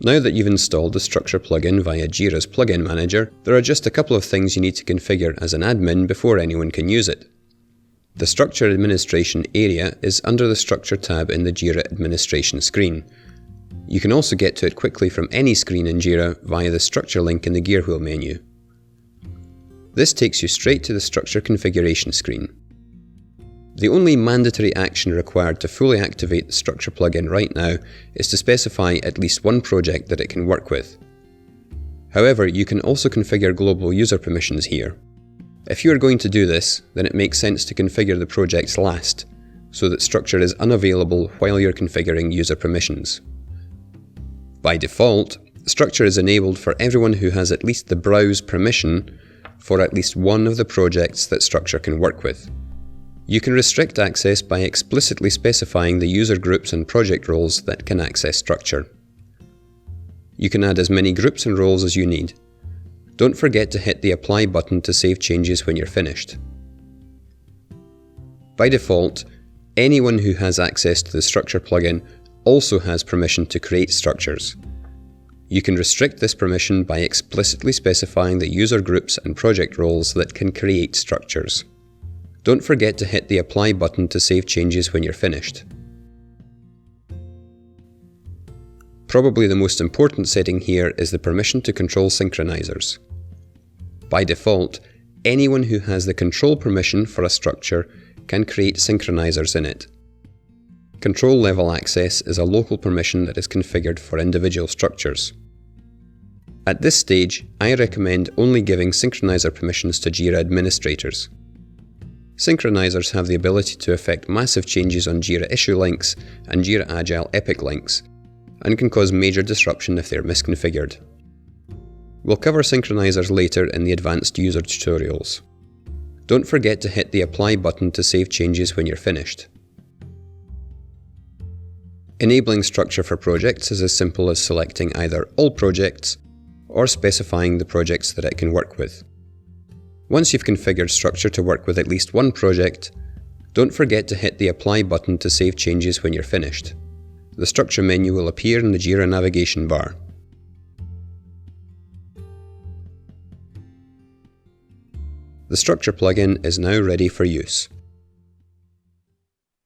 Now that you've installed the Structure plugin via JIRA's plugin manager, there are just a couple of things you need to configure as an admin before anyone can use it. The Structure Administration area is under the Structure tab in the JIRA Administration screen. You can also get to it quickly from any screen in JIRA via the Structure link in the gear wheel menu. This takes you straight to the Structure configuration screen. The only mandatory action required to fully activate the Structure plugin right now is to specify at least one project that it can work with. However, you can also configure global user permissions here. If you are going to do this, then it makes sense to configure the projects last, so that Structure is unavailable while you're configuring user permissions. By default, Structure is enabled for everyone who has at least the browse permission for at least one of the projects that Structure can work with. You can restrict access by explicitly specifying the user groups and project roles that can access Structure. You can add as many groups and roles as you need. Don't forget to hit the Apply button to save changes when you're finished. By default, anyone who has access to the Structure plugin also has permission to create structures. You can restrict this permission by explicitly specifying the user groups and project roles that can create structures. Don't forget to hit the Apply button to save changes when you're finished. Probably the most important setting here is the permission to control synchronizers. By default, anyone who has the control permission for a structure can create synchronizers in it. Control level access is a local permission that is configured for individual structures. At this stage, I recommend only giving synchronizer permissions to JIRA administrators. Synchronizers have the ability to effect massive changes on JIRA issue links and JIRA Agile Epic links, and can cause major disruption if they are misconfigured. We'll cover synchronizers later in the advanced user tutorials. Don't forget to hit the Apply button to save changes when you're finished. Enabling Structure for projects is as simple as selecting either All Projects or specifying the projects that it can work with. Once you've configured Structure to work with at least one project, don't forget to hit the Apply button to save changes when you're finished. The Structure menu will appear in the JIRA navigation bar. The Structure plugin is now ready for use.